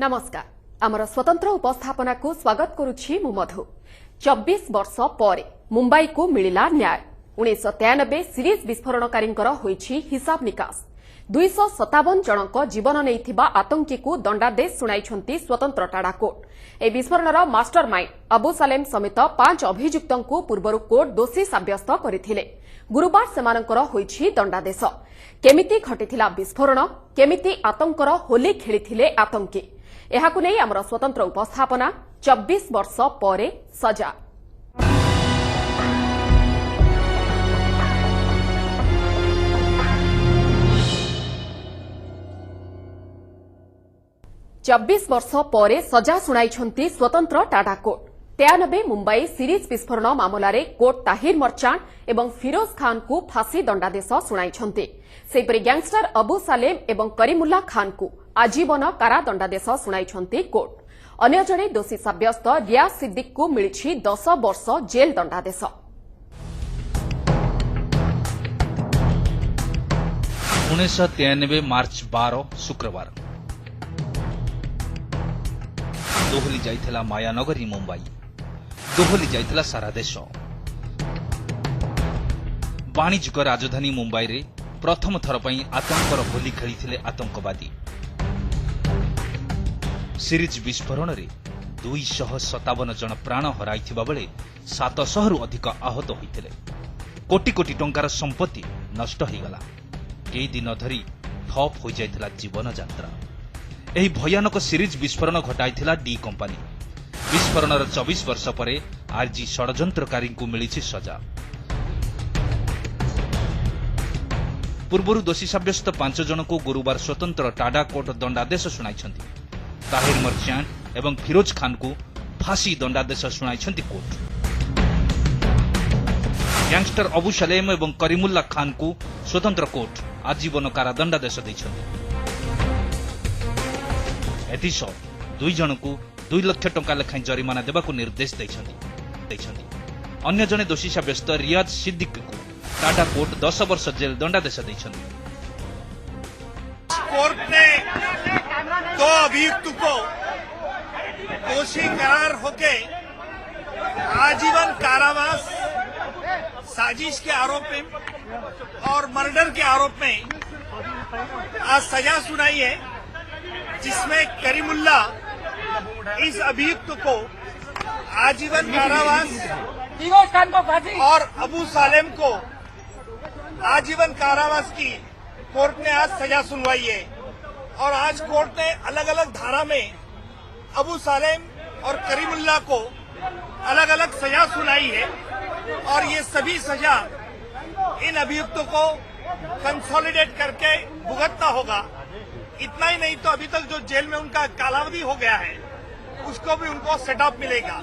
नमस्कार आमर स्वतंत्र उपस्थापना को स्वागत करुछि मु मधु। 24 वर्ष पर मुंबई को मिलिला न्याय। 1993 सीरीज विस्फोरणकारी होईछि हिसाब निकास। 257 जनक जीवन नैथिबा आतंकी को दंडादेश सुनाइछंती स्वतंत्र टाडा कोर्ट। ए विस्फोरणर मास्टरमाइंड अबू सालेम समेत 5 अभियुक्तों को पूर्वरु कोर्ट दोषी साब्यस्त करथिले। गुरुवार सेमानकर होईछि दंडादेश। केमिति घटिथिला विस्फोरण, केमिति आतंकर होली खेलिथिले आतंकी, एहाकु नै आमर स्वतंत्र उपस्थापना। 24 वर्ष परे सजा। चौबीस वर्ष परे सजा सुनाइछंती स्वतंत्र टाडा कोर्ट। 93 मुंबई सीरीज विस्फोरण मामलारे कोर्ट ताहिर मर्चांट एवं फिरोज खान को फांसी दंडादेश सुनाइछंती। सेहिपरि गैंगस्टर अबू सालेम एवं करीमुल्ला खान को आजीवन कारा दंडादेश सुनाइछंती कोर्ट। अन्य जणे दोषी साब्यस्त रियाज सिद्दीक को मिलिछि 10 वर्ष जेल दंडादेश। 1993 मार्च 12 शुक्रवार दोहली जाइथिला मायानगरी मुंबई, दोहली जाइथिला सारा देश। वाणिज्यिक राजधानी मुंबई रे प्रथम थर पई आतंकर होली खेलिथिले आतंकवादी। सीरीज विस्फोरण रे 257 जन प्राण हराइथिबा बेले 700 रु अधिक आहत होइथिले। कोटी कोटी टंकार संपत्ति नष्ट होइगला। कई दिन धरी ठप हो जाइथिला जीवन यात्रा। एही भयानक सीरीज विस्फोरण घटाइथिला डी कंपनी। विस्फोरणर 24 वर्ष परे आरजी षडयंत्रकारी को मिलिछि सजा। पूर्वरु दोषी साब्यस्त 5 जन को गुरुवार स्वतंत्र टाडा कोर्ट दंडादेश सुनाइछंती। ताहिर मर्चांट एवं फिरोज खान को फांसी दंडादेश सुनाइछंती कोर्ट। गैंगस्टर अबू सलेम एवं करीमुल्ला खान को स्वतंत्र कोर्ट आजीवन कारादंडादेश दैछंती। एथिसह 2 जन को 2 लाख टंका लेखाएं जरिमाना देबाकू निर्देश दैछंती। अन्य जने दोषी साब्यस्त रियाज सिद्दीक को टाडा कोर्ट 10 वर्ष जेल दंडादेश दैछंती। कोर्ट ने 2 अभियुक्त को दोषी करार होके आजीवन कारावास, साजिश के आरोप में और मर्डर के आरोप में आज सजा सुनाई है, जिसमें करीमुल्ला इस अभियुक्त को आजीवन कारावास और अबू सालेम को आजीवन कारावास की कोर्ट ने आज सजा सुनवाई है। और आज कोर्ट ने अलग अलग धारा में अबू सालेम और करीमुल्ला को अलग अलग सजा सुनाई है। और ये सभी सजा इन अभियुक्तों को कंसोलिडेट करके भुगतना होगा। इतना ही नहीं तो अभी तक जो जेल में उनका कालावधि हो गया है उसको भी उनको सेटअप मिलेगा।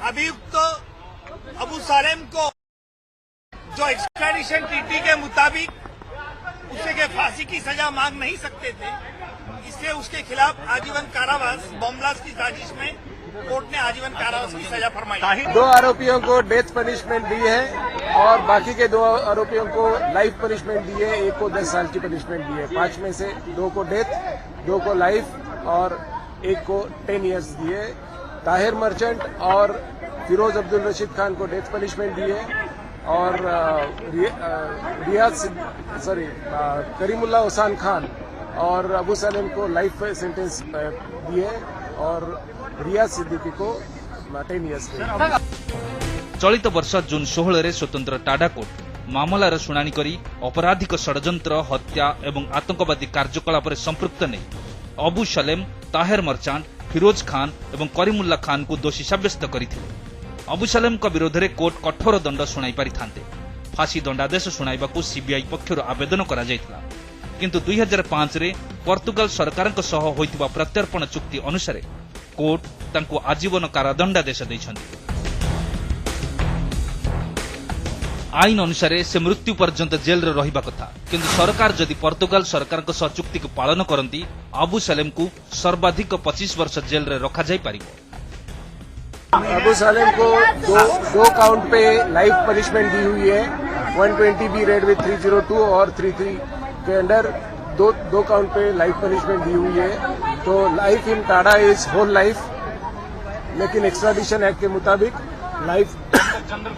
अभियुक्त अबू सालेम को जो एक्स्ट्राडिशन ट्रीटी के मुताबिक उसे के फांसी की सजा मांग नहीं सकते थे, इसलिए उसके खिलाफ आजीवन कारावास, बम ब्लास्ट की साजिश में कोर्ट ने आजीवन कारावास की सजा फरमाई। 2 आरोपियों को डेथ पनिशमेंट दी है और बाकी के 2 आरोपियों को लाइफ पनिशमेंट दी है। एक को 10 साल की पनिशमेंट दी है। 5 में से 2 को डेथ, 2 को लाइफ और 1 को 10 ईयर्स दिए। ताहिर मर्चेंट और फिरोज अब्दुल रशीद खान को डेथ पनिशमेंट दी है और करीमुल्ला हुसैन खान और अबू सलेम को लाइफ सेंटेंस दिए और रियाज सिद्दीकी को 10 ईयर्स दिए। चलित वर्ष जून 16 रे स्वतंत्र टाडा कोर्ट मामलार शुणाणी करी अपराधिक षडयंत्र, हत्या एवं आतंकवादी कार्यकलाप संपृक्त नहीं अबू सलेम, ताहिर मर्चांट, फिरोज खान एवं करीमुल्ला खान को दोषी साब्यस्त करथिले। अबू सलेम विरोध में कोर्ट कठोर दंड शुणाई पारि थांते। फांसी दंडादेश शुणाइबाकू सीबीआई पक्षर आवेदन करा जायतिला, किंतु 2005 रे पोर्तुगाल सरकार सह होइतिबा प्रत्यर्पण चुक्ति अनुसार कोर्ट तांको आजीवन कारादंडादेश दैछंती। आईन अनुसार से मृत्यु पर्यंत जेल रे रहिबा कथा, किंतु सरकार जदि पोर्तुगाल सरकार सह चुक्ति को पालन करती अबू सलेम को सर्वाधिक 25 वर्ष जेल रे रखा जाय पारिबो। अबू सालेम को 2 काउंट पे लाइफ पनिशमेंट दी हुई है। 120 बी रेड विद 302 और 33 के अंडर 2 काउंट पे लाइफ पनिशमेंट दी हुई है। तो life in TADA is whole life, लेकिन एक्स्ट्राडिशन एक्ट के मुताबिक लाइफ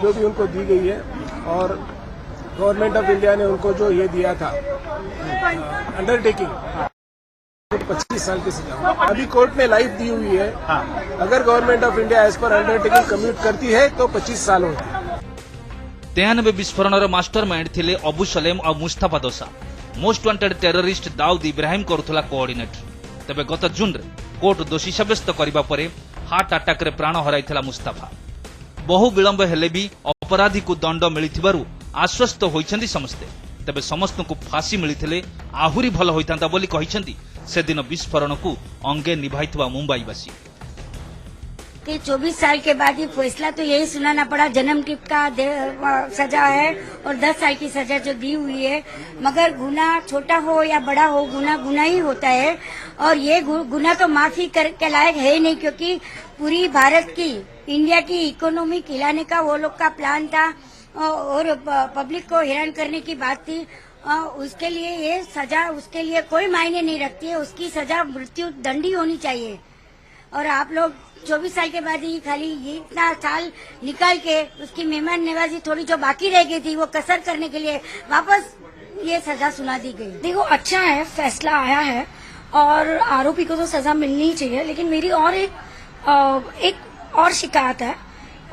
जो भी उनको दी गई है और गवर्नमेंट ऑफ इंडिया ने उनको जो ये दिया था अंडरटेकिंग 25 साल की सजा, अभी कोर्ट ने लाइफ दी हुई है। अगर government of India as per undertaking commute करती है तो 25 साल होती है। 93 विस्फोरणर मास्टरमाइंड थिले अबू सलेम और Mustafa Dossa. Most wanted terrorist Dawood Ibrahim करुथला कोऑर्डिनेटर। तेबे गत जून रे कोर्ट दोषी सब्यस्त करिबा परे हार्ट अटैक रे प्राण हराइथिला मुस्ताफा। बहु विलंब हेले भी अपराधी को दंड मिलिथिबारु आश्वस्त होइछन्ती समस्ते। तेबे समस्त को फांसी मिलिथिले आहुरी भल होइतांता बोली कहिछन्ती से दिन विस्फोरण को अंगे निभाइथिबा मुंबईवासी। 24 साल के बाद ये फैसला तो यही सुनाना पड़ा, जन्म टिप का सजा है और 10 साल की सजा जो दी हुई है। मगर गुनाह छोटा हो या बड़ा हो, गुनाह गुनाह ही होता है और ये गुनाह तो माफी के लायक है ही नहीं, क्योंकि पूरी भारत की, इंडिया की इकोनॉमी हिलाने का वो लोग का प्लान था और पब्लिक को हैरान करने की बात थी। उसके लिए ये सजा उसके लिए कोई मायने नहीं रखती है, उसकी सजा मृत्यु दंड ही होनी चाहिए। और आप लोग 24 साल के बाद ही खाली ये इतना साल निकाल के उसकी मेहमान नवाजी थोड़ी जो बाकी रह गई थी वो कसर करने के लिए वापस ये सजा सुना दी गई। देखो, अच्छा है फैसला आया है और आरोपी को तो सजा मिलनी ही चाहिए, लेकिन मेरी और एक और शिकायत है।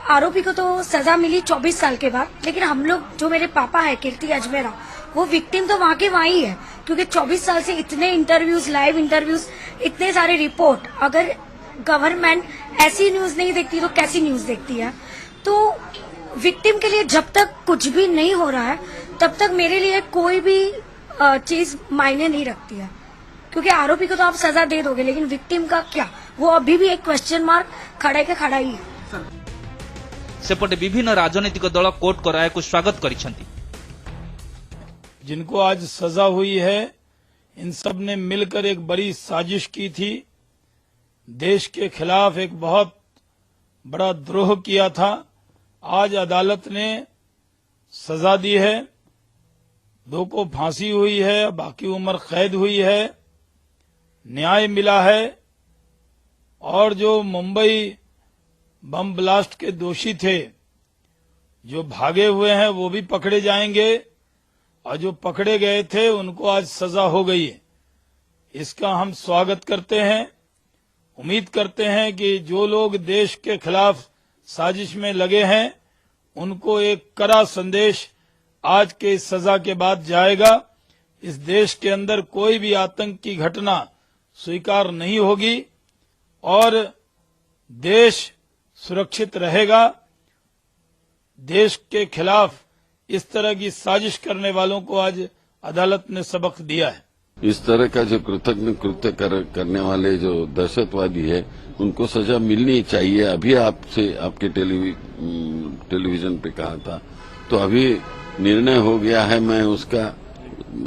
आरोपी को तो सजा मिली 24 साल के बाद, लेकिन हम लोग, जो मेरे पापा है कीर्ति अजमेरा, वो विक्टिम तो वहाँ के वहाँ ही है, क्योंकि 24 साल से इतने इंटरव्यूज, लाइव इंटरव्यूज, इतने सारे रिपोर्ट, अगर गवर्नमेंट ऐसी न्यूज नहीं देखती तो कैसी न्यूज देखती है। तो विक्टिम के लिए जब तक कुछ भी नहीं हो रहा है तब तक मेरे लिए कोई भी चीज मायने नहीं रखती है, क्योंकि आरोपी को तो आप सजा दे दोगे, लेकिन विक्टिम का क्या, वो अभी भी एक क्वेश्चन मार्क खड़ा के खड़ा ही है। सेपटे विभिन्न राजनीतिक दल कोर्ट को राय को स्वागत करिसेंती। जिनको आज सजा हुई है, इन सब ने मिलकर एक बड़ी साजिश की थी, देश के खिलाफ एक बहुत बड़ा द्रोह किया था। आज अदालत ने सजा दी है, 2 को फांसी हुई है, बाकी उम्र कैद हुई है, न्याय मिला है। और जो मुंबई बम ब्लास्ट के दोषी थे, जो भागे हुए हैं, वो भी पकड़े जाएंगे और जो पकड़े गए थे उनको आज सजा हो गई है। इसका हम स्वागत करते हैं। उम्मीद करते हैं कि जो लोग देश के खिलाफ साजिश में लगे हैं उनको एक कड़ा संदेश आज के इस सजा के बाद जाएगा। इस देश के अंदर कोई भी आतंक की घटना स्वीकार नहीं होगी और देश सुरक्षित रहेगा। देश के खिलाफ इस तरह की साजिश करने वालों को आज अदालत ने सबक दिया है। इस तरह का जो कृतज्ञ कृत्य करने वाले जो दहशतवादी है उनको सजा मिलनी चाहिए। अभी आपसे आपके टेलीविजन पे कहा था, तो अभी निर्णय हो गया है। मैं उसका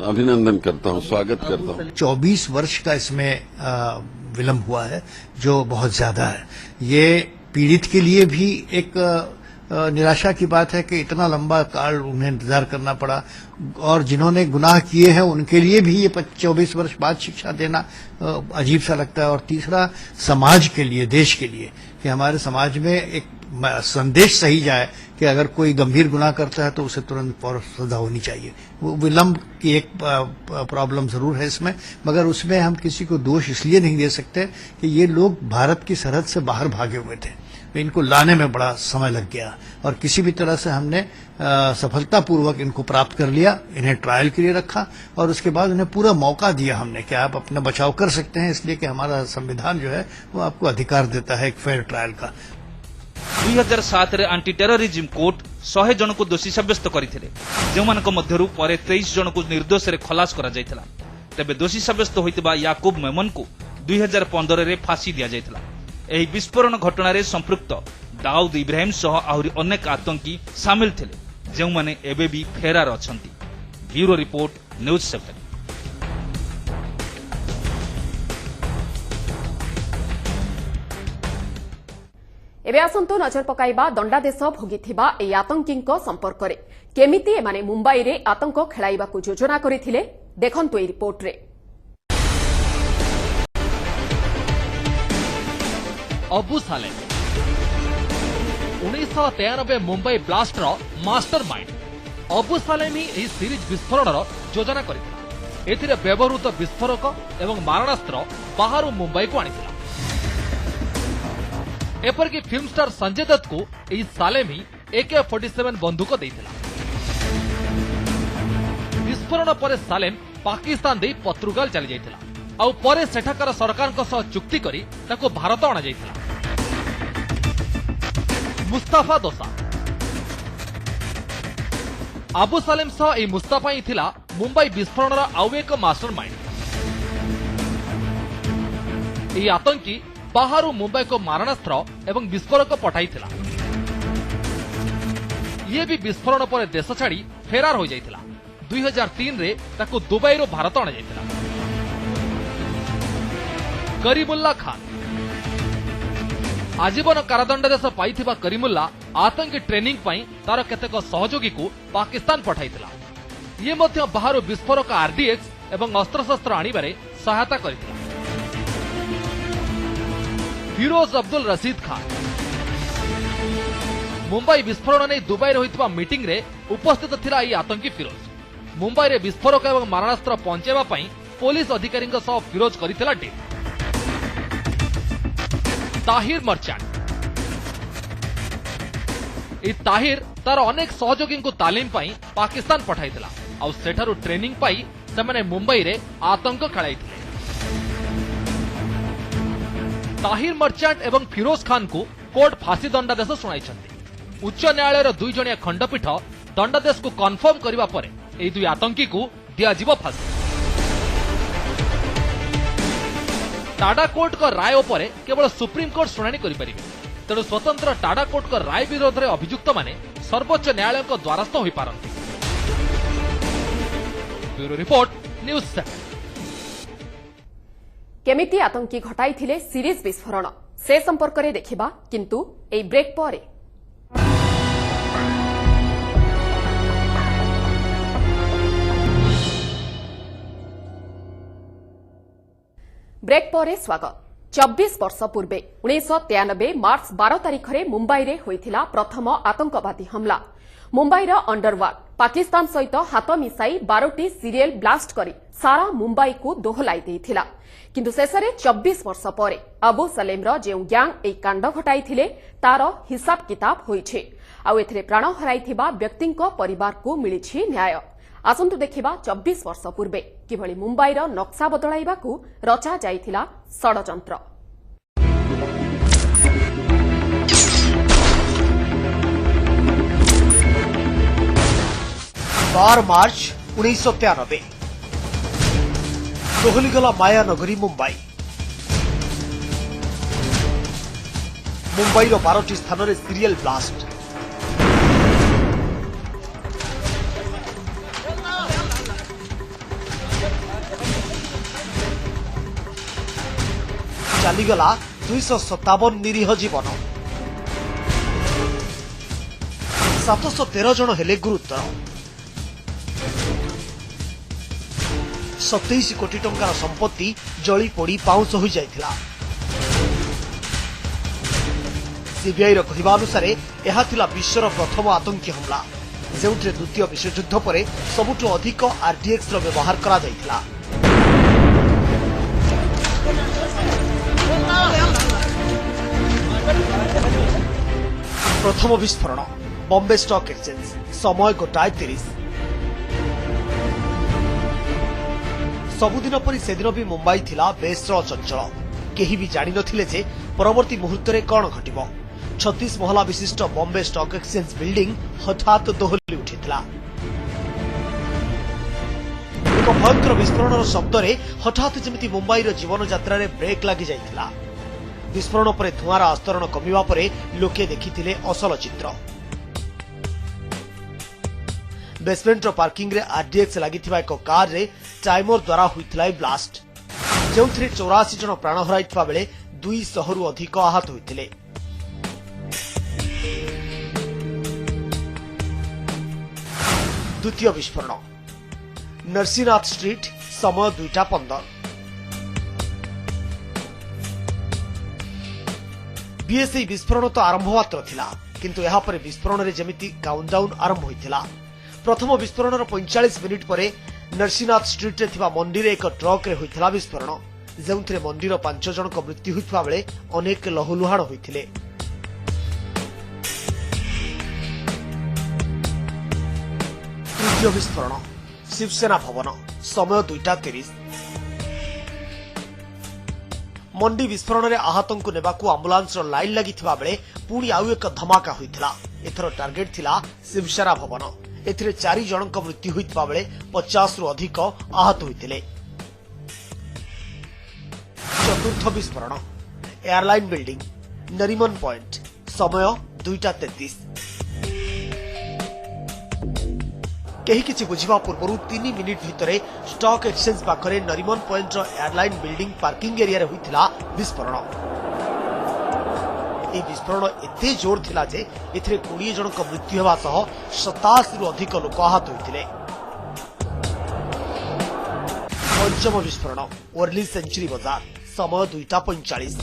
अभिनंदन करता हूं, स्वागत करता हूं। 24 वर्ष का इसमें विलंब हुआ है, जो बहुत ज्यादा है। ये पीड़ित के लिए भी एक निराशा की बात है कि इतना लंबा काल उन्हें इंतजार करना पड़ा, और जिन्होंने गुनाह किए हैं उनके लिए भी ये 24 वर्ष बाद शिक्षा देना अजीब सा लगता है। और तीसरा, समाज के लिए, देश के लिए, कि हमारे समाज में एक संदेश सही जाए कि अगर कोई गंभीर गुनाह करता है तो उसे तुरंत सजा होनी चाहिए। वो विलंब की एक प्रॉब्लम जरूर है इसमें, मगर उसमें हम किसी को दोष इसलिए नहीं दे सकते कि ये लोग भारत की सरहद से बाहर भागे हुए थे, इनको लाने में बड़ा समय लग गया और किसी भी तरह से हमने सफलतापूर्वक इनको प्राप्त कर लिया। इन्हें ट्रायल के लिए रखा और उसके बाद उन्हें पूरा मौका दिया हमने कि आप अपना बचाव कर सकते हैं, इसलिए कि हमारा संविधान जो है वो आपको अधिकार देता है एक फेयर ट्रायल का। 2007 रे एंटी टेररिज्म कोर्ट 100 जन को दोषी सब्यस्त करथिले, जेमानक मध्यरु परे 23 जन को निर्दोष रे खलास करा जायथिला। तबे दोषी सब्यस्त होइतबा याकूब मेमन को 2015 रे फांसी दिया जायथिला। एही विस्फोरण घटना रे संपृक्त दाऊद इब्राहिम सह आहुरी अनेक आतंकी शामिल थिले, जेउमाने एबे भी फेरार अछंती। Bureau report, news 7। एबे आसंतो नजर पकाइबा दंडादेश भोगिथिबा ए आतंकीଙ୍କ संपर्करे केमिति एमाने मुंबई रे आतंक खेलाइबाकू योजना करिथिले देखंतु ए रिपोर्ट रे। अबू सालेम 1993 मुंबई ब्लास्ट मास्टरमाइंड अबू सालेम ही एही सीरीज विस्फोरण योजना करथिला। एथिरे व्यवहृत विस्फोरक एवं मारणास्त्र बाहर मुंबई को आनिथिला। एपरकि फिल्म स्टार संजय दत्त को एही सालेम ही AK-47 बंदूक देइथिला। विस्फोरण पर सालेम पाकिस्तान दे पत्रुगाल चली जाइथिला। आउ परे सेठाकार सरकारक सह चुक्ति करी ताको भारत अणा जाइथिला। मुस्ताफा दोसा आबू सालेम सह एही मुस्ताफा ही थिला मुंबई विस्फोरणर आउ एक मास्टरमाइंड। एही आतंकी बाहरु मुंबई को मारणास्त्र एवं विस्फोरक पठाइथिला। ये भी विस्फोरण पर देश छाड़ी फेरार हो जाइथिला। 2003 रे ताको दुबई रो भारत अणा जाइथिला। करीमुल्ला खान आजीवन कारादंडादेश पाइथिबा करीमुल्ला आतंकी ट्रेनिंग पई तार केतेक सहयोगी को पाकिस्तान पठाइथिला। ये मध्य बाहर विस्फोरक RDX एवं अस्त्रशस्त्र आनिबारे सहायता करिथिला। फिरोज अब्दुल रशीद खान मुंबई विस्फोरण नहीं दुबई होइतिबा मीटिंग रे उपस्थित थिला। ई आतंकी फिरोज मुंबई रे विस्फोरक एवं मारणास्त्र पहुंचाइबा पई पुलिस अधिकारी सह फिरोज करिथिला डील। ताहिर मर्चांट ई ताहिर तार अनेक सहयोगी को तालीम पाई पाकिस्तान पठाइथिला। आउ सेठारु ट्रेनिंग पाई सेमाने मुंबई रे आतंक खेलाइथिले। ताहिर मर्चांट एवं फिरोज खान को कोर्ट फांसी दंडादेश सुनाइछन्ति। उच्च न्यायालय 2 जणिया खंडपीठ दंडादेश को कन्फर्म करिबा परे एई दुई आतंकी को दियाजिबो फांसी। टाडा कोर्ट का राय उपरे केवल सुप्रीम कोर्ट शुणाणी करिपारिबे। तेणु स्वतंत्र टाडा कोर्ट का राय विरोध में अभियुक्त माने सर्वोच्च न्यायालय को द्वारस्थ होई पारंती। Bureau report news 7। केमिति आतंकी घटाइथिले सीरीज विस्फोरण से संपर्क में देखिबा, किंतु एई ब्रेक परे। ब्रेक पर स्वागत। 24 वर्ष पूर्वे 1993 मार्च 12 तारिख में मुंबई रे होइथिला प्रथम आतंकवादी हमला। मुंबईर अंडरवर्ल्ड पाकिस्तान सहित हाथ मिसाई 12टी सीरियल ब्लास्ट करी सारा मुंबई को दोहलाई देइथिला। किंतु शेषरे 24 वर्ष परे अबू सलेमर जेउ ग्यांग ए कांड घटाइथिले तार हिसाब किताब होइछे। आउ एथिरे प्राण हराइथिबा व्यक्तिंक परिवार को मिलिछि न्याय। आसंतु देखिबा 24 वर्ष पूर्वे किभଳି मुंबईर नक्शा बदलाइबाकू रचा जाइथिला षडयंत्र। 12 मार्च 1993 दोहलीगला माया नगरी मुंबई। मुंबईर 12टी स्थान में सीरियल ब्लास्ट। चलीगला 257 निरीह जीवन। 713 जन हेले गुरुतर। 27 कोटी टंकार संपत्ति जली पोड़ी पाउंस हो जाइथिला। सीबीआई कहवा अनुसार यह थिला विश्वर प्रथम आतंकी हमला, जोंथे द्वितीय विश्वयुद्ध पर सबुठु अधिक RDX रो व्यवहार करा जाइथिला। प्रथम विस्फोरण बॉम्बे स्टॉक एक्सचेंज, समय 1:30। सबुदिन परी सेदिन भी मुंबई थिला बेस चंचल। केही भी जानि नथिले जे परवर्ती मुहूर्त रे कोन घटिबो। 36 महला विशिष्ट बॉम्बे स्टॉक एक्सचेंज बिल्डिंग हठात दोहली उठिथिला। एक भयंकर विस्फोरण शब्द रे हठात जेमिति मुंबई रो जीवन यात्रा रे ब्रेक लागि जाइथिला। विस्फोरण पर धुआर आस्तरण कमिवा परे लोके देखिथिले असल चित्र। बेसमेंट पार्किंग रे RDX लागिथिबा एक कार रे टाइमर द्वारा होइथिला ब्लास्ट, जोंथरे 84 जन प्राण हराइथिबा बेले 200 रु अधिक आहत होइथिले। द्वितीय विस्फोरण नरसिंहनाथ स्ट्रीट, समय 2:15। बीएसई विस्फोरण तो आरंभ मात्र थिला किंतु यहाँ पर विस्फोरण रे जेमिति काउंटडाउन आरंभ होइथिला। प्रथम विस्फोरण 45 मिनिट परे नरसिंहनाथ स्ट्रीट रे थिबा मंडी रे एक ट्रक रे होइथिला विस्फोरण, जेउथिरे मंडीर 5 जनक मृत्यु होइथिबा बेले अनेक लहुलुहाण होइथिले। तृतीय विस्फोरण शिवसेना भवन, समय 2:30। मंडी विस्फोरण रे आहतों को नेबाकू आंबुलांस लाइन लगिथिबा बेले पुणी आउ एक धमाका होइथिला। एथर टार्गेट थिला शिवसेना भवन। एथिरे 4 जनक मृत्यु होइथिबा बेले 50 रु अधिक आहत होइथिले। चतुर्थ विस्फोरण एयरलाइन बिल्डिंग, नरीमन पॉइंट, समय 2:33। केही किछि बुझिबा पूर्व 3 मिनिट भितरे स्टॉक एक्सचेंज पाखरे Nariman point airline building parking area रे होइथिला विस्फोरण। ए विस्फोरण एते जोर थिला जे एथिरे 20 जनक मृत्यु हेबा सह 27 रु अधिक लोक आहत होइथिले। पंचम विस्फोरण वर्ली सेंचुरी बाजार, समय 2:45।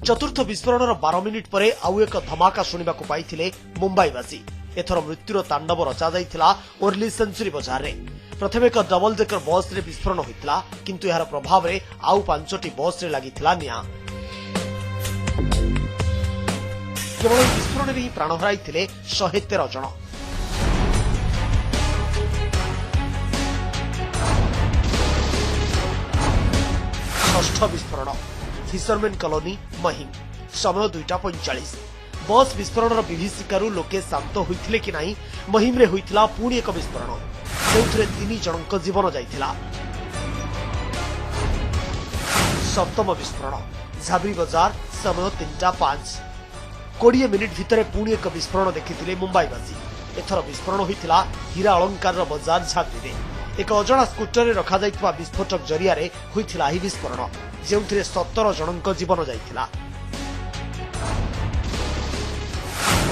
चतुर्थ विस्फोरण 12 मिनिट परे आउ एक धमाका शुणिबाकू पाइथिले मुंबईवासी। एथर मृत्युर तांडव रचा जाइथिला वर्ली सेंचुरी बाजार रे। प्रथम एक डबल डेकर बस रे विस्फोरण होइथिला किंतु एहार प्रभाव रे आउ 5टी बस रे लागिथिला निया। केवल विस्फोरण रे ही प्राण हराइथिले 113 जन। षष्ठ विस्फोरण फिशरमैन कॉलोनी महिम, समय 2:45। बस विस्फोरण विभीषिकारु लोके शांत होइथिले कि नाही महिम रे होइथिला पुणी एक विस्फोरण, सेउथरे 3 जनक जीवन जाइथिला। सप्तम विस्फोरण झाबरी बाजार, समय 3:05। 20 मिनिट भितरे पुणी एक विस्फोरण देखिथिले मुंबईवासी। एथर विस्फोरण होइथिला हीरा अलंकार बाजार झाबरी रे। एक अजଣା स्कूटर रे रखा जाइथिबा विस्फोटक जरिया रे होइथिला ही विस्फोरण, जेउथिरे 17 जनक जीवन जाइथिला।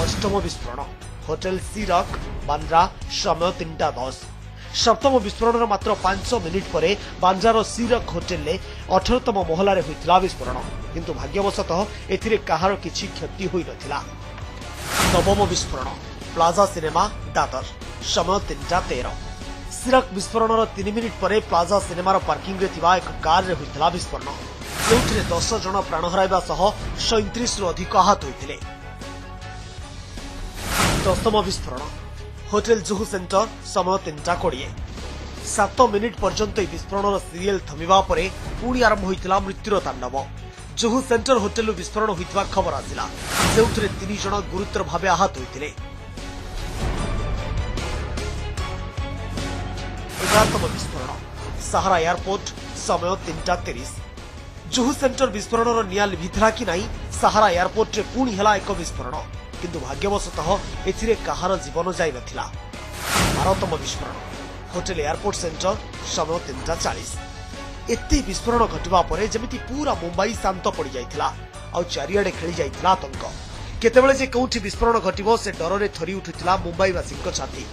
अष्टम विस्फोरण होटल सी रॉक, बांद्रा, समय 3:10। सप्तम विस्फोरण मात्र 5 मिनिट परे बांद्रार सी रॉक होटेल रे 18तम महला रे होइथिला विस्फोरण, किंतु भाग्यवशतः एथिरे काहार किछि क्षति होई नथिला। नवम विस्फोरण प्लाजा सिनेमा, दादर, समय 3:13। सिरक विस्फोरण 3 मिनिट परे प्लाजा सिनेमार पार्किंग रे थिबा एक कार रे होइथिला विस्फोरण, जोथिरे 10 जन प्राण हराइबा सह 37 रु अधिक आहत होइथिले। दशम विस्फोरण होटल जुहू सेंटर, समय 3:20। 7 मिनिट पर्यंत विस्फोरण सीरियल थमिबा परे पुणी आरंभ होइथिला मृत्युर तांडव। जुहू सेंटर होटेल विस्फोरण होइथिबा खबर आसिला, जोथिरे 3 जन गुरुतर भावे आहत होइथिले। 11तम विस्फोरण सहारा एयरपोर्ट, समय 3:30। जुहू सेंटर विस्फोरण निया लिभिथिला कि नाही सहारा एयरपोर्ट रे पुणी हेला एक विस्फोरण, किंतु भाग्यवशतः एथिरे काहार जीवन जाई नथिला। 12तम विस्फोरण होटल एयरपोर्ट सेंटर, समय 3:40। एते विस्फोरण घटिबा परे जेमिति पूरा मुंबई शांत पड़ी जाइथिला आ चारियाडे खेली जाइथिला आतंक। केतेबेले जे कोउठी विस्फोरण घटिबो से डर रे थरी उठुथिला मुंबईवासींक छाती।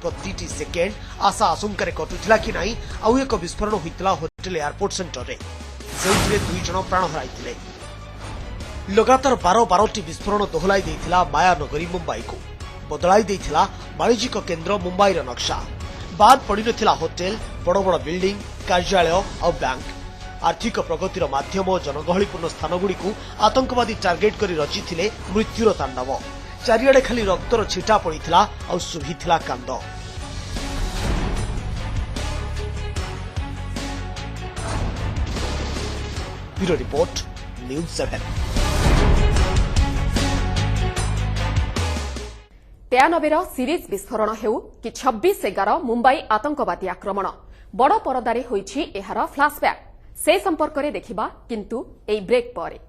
प्रतिटी सेकेंड आशा आशंका कटुला कि नहीं आउ एक विस्फोरण होइतिला होटल एयरपोर्ट सेंटर रे, जेउथिरे 2 जन प्राण हराइथिले। लगातार 12टी विस्फोरण दोहलाई देइथिला मायानगरी मुंबई को, बदलाई देइथिला वाणिज्यिक केन्द्र मुंबईर नक्शा। बाद पड़ी नथिला होटेल, बड़ बड़ बिल्डिंग, कार्यालय और बैंक। आर्थिक प्रगतिर माध्यम और जनगहलीपूर्ण स्थानगुड़ी को आतंकवादी टार्गेट करी रचिथिले मृत्युर तांडव। चारियाडे खाली रक्तर छिटा पड़िथिला और सुभिथिला कांद। Bureau report, news 7। 93 सीरीज विस्फोरण हेउ कि 26/11 मुंबई आतंकवादी आक्रमण, बड़ परदारे होइछि एहार फ्लैशबैक। से संपर्क में देखिबा किंतु एई ब्रेक पर।